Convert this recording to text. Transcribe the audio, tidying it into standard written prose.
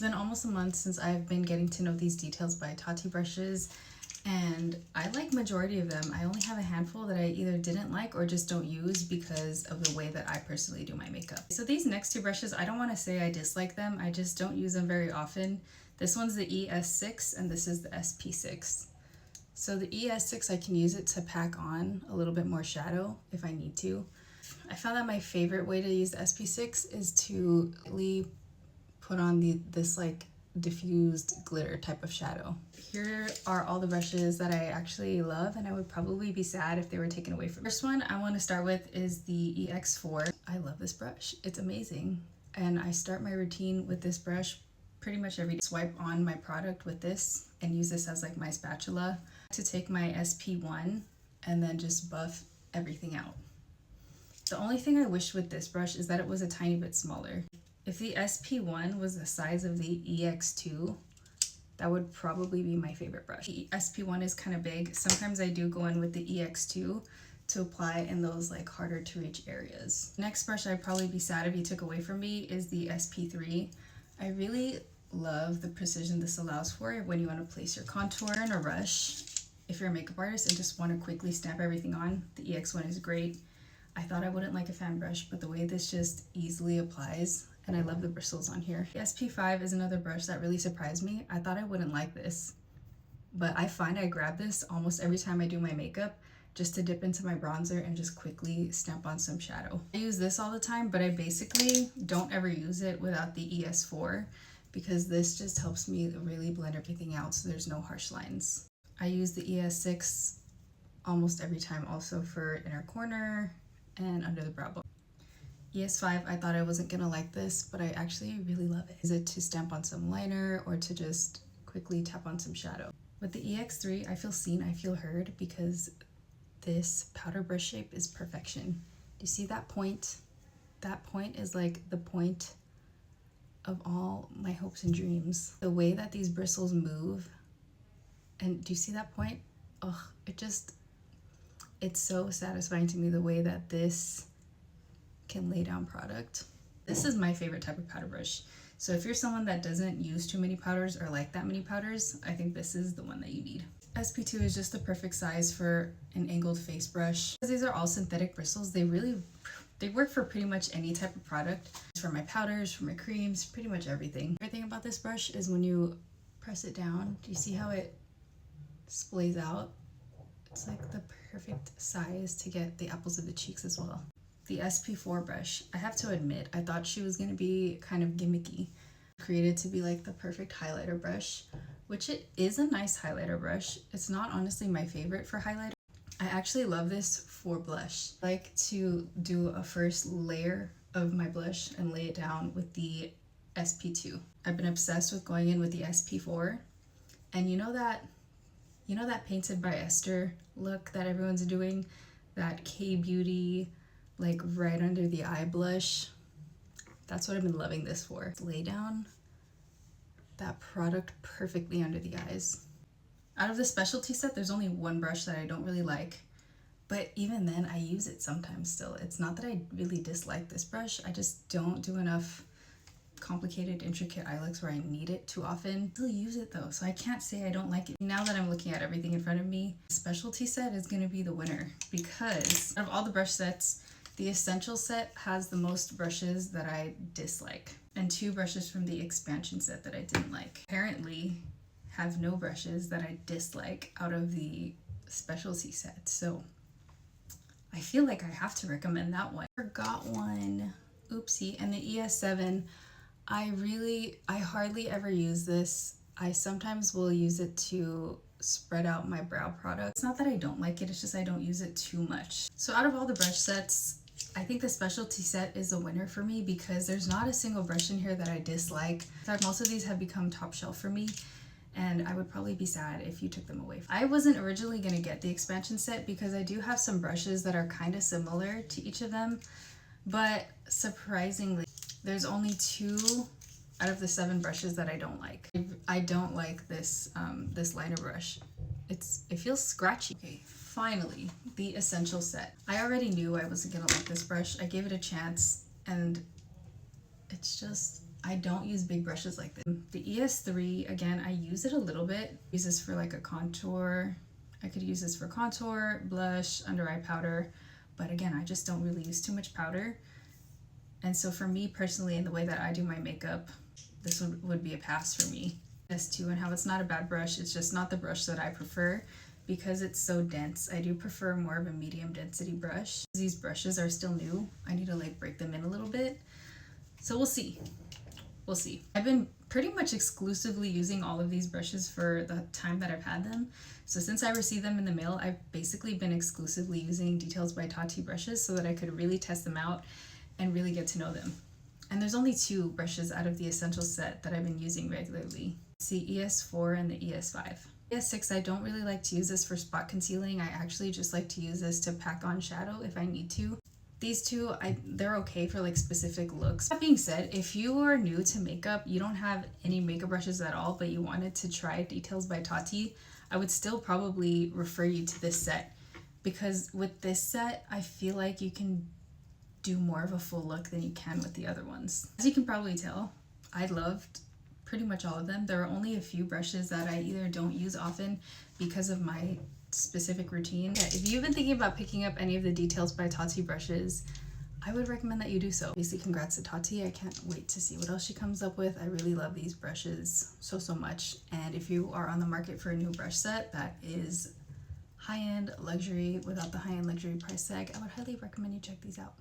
been almost a month since I've been getting to know these Details by Tati brushes, and I like majority of them. I only have a handful that I either didn't like or just don't use because of the way that I personally do my makeup. So these next two brushes, I don't want to say I dislike them, I just don't use them very often. This one's the ES6 and this is the SP6. So the ES6, I can use it to pack on a little bit more shadow if I need to. I found that my favorite way to use the SP6 is to really put on this like diffused glitter type of shadow. Here are all the brushes that I actually love, and I would probably be sad if they were taken away from me. First one I want to start with is the EX4. I love this brush. It's amazing. And I start my routine with this brush pretty much every day. Swipe on my product with this and use this as like my spatula to take my SP1 and then just buff everything out. The only thing I wish with this brush is that it was a tiny bit smaller. If the SP1 was the size of the EX2, that would probably be my favorite brush. The SP1 is kind of big. Sometimes I do go in with the EX2 to apply in those like harder to reach areas. Next brush I'd probably be sad if you took away from me is the SP3. I really love the precision this allows for when you want to place your contour in a rush. If you're a makeup artist and just want to quickly snap everything on, the EX1 is great. I thought I wouldn't like a fan brush, but the way this just easily applies, and I love the bristles on here. The SP5 is another brush that really surprised me. I thought I wouldn't like this, but I find I grab this almost every time I do my makeup just to dip into my bronzer and just quickly stamp on some shadow. I use this all the time, but I basically don't ever use it without the ES4 because this just helps me really blend everything out so there's no harsh lines. I use the ES6 almost every time also for inner corner and under the brow bone. ES5, I thought I wasn't gonna like this, but I actually really love it. Use it to stamp on some liner or to just quickly tap on some shadow. With the EX3, I feel seen, I feel heard because this powder brush shape is perfection. Do you see that point? That point is like the point of all my hopes and dreams. The way that these bristles move, and do you see that point? Ugh, it's so satisfying to me the way that this can lay down product. This is my favorite type of powder brush. So if you're someone that doesn't use too many powders or like that many powders, I think this is the one that you need. SP2 is just the perfect size for an angled face brush. Because these are all synthetic bristles, they work for pretty much any type of product. For my powders, for my creams, pretty much everything. Everything about this brush is when you press it down, do you see how it splays out? It's like the perfect size to get the apples of the cheeks as well. The SP4 brush, I have to admit, I thought she was gonna be kind of gimmicky. Created to be like the perfect highlighter brush, which it is a nice highlighter brush. It's not honestly my favorite for highlighter. I actually love this for blush. I like to do a first layer of my blush and lay it down with the SP2. I've been obsessed with going in with the SP4, and you know that Painted by Esther look that everyone's doing, that K-beauty, like right under the eye blush. That's what I've been loving this for. Lay down that product perfectly under the eyes. Out of the specialty set, there's only one brush that I don't really like, but even then I use it sometimes still. It's not that I really dislike this brush, I just don't do enough complicated, intricate eye looks where I need it too often. I still use it though, so I can't say I don't like it. Now that I'm looking at everything in front of me, the specialty set is gonna be the winner because out of all the brush sets, the essential set has the most brushes that I dislike and 2 brushes from the expansion set that I didn't like. Apparently have no brushes that I dislike out of the specialty set, so I feel like I have to recommend that one. Forgot one, oopsie. And the ES7, I hardly ever use this. I sometimes will use it to spread out my brow product. It's not that I don't like it, it's just I don't use it too much. So out of all the brush sets, I think the specialty set is the winner for me because there's not a single brush in here that I dislike. In fact, most of these have become top shelf for me, and I would probably be sad if you took them away. I wasn't originally gonna get the expansion set because I do have some brushes that are kind of similar to each of them, but surprisingly, there's only 2 out of the 7 brushes that I don't like. I don't like this this liner brush. It feels scratchy. Okay, finally, the essential set. I already knew I wasn't gonna like this brush. I gave it a chance and it's just I don't use big brushes like this. The ES3, again, I use it a little bit. Use this for like a contour. I could use this for contour, blush, under eye powder, but again, I just don't really use too much powder. And so for me personally, in the way that I do my makeup, this would be a pass for me. ES2, and how it's not a bad brush, it's just not the brush that I prefer because it's so dense. I do prefer more of a medium density brush. These brushes are still new. I need to like break them in a little bit. So we'll see. We'll see. I've been pretty much exclusively using all of these brushes for the time that I've had them. So since I received them in the mail, I've basically been exclusively using Details by Tati brushes so that I could really test them out and really get to know them. And there's only 2 brushes out of the essential set that I've been using regularly. The ES4 and the ES5. ES6, I don't really like to use this for spot concealing. I actually just like to use this to pack on shadow if I need to. These 2, they're okay for like specific looks. That being said, if you are new to makeup, you don't have any makeup brushes at all, but you wanted to try Details by Tati, I would still probably refer you to this set, because with this set, I feel like you can do more of a full look than you can with the other ones. As you can probably tell, I loved pretty much all of them. There are only a few brushes that I either don't use often because of my specific routine. Yeah, if you've been thinking about picking up any of the Details by Tati brushes, I would recommend that you do so. Obviously, congrats to Tati. I can't wait to see what else she comes up with. I really love these brushes so much. And if you are on the market for a new brush set that is high-end luxury without the high-end luxury price tag, I would highly recommend you check these out.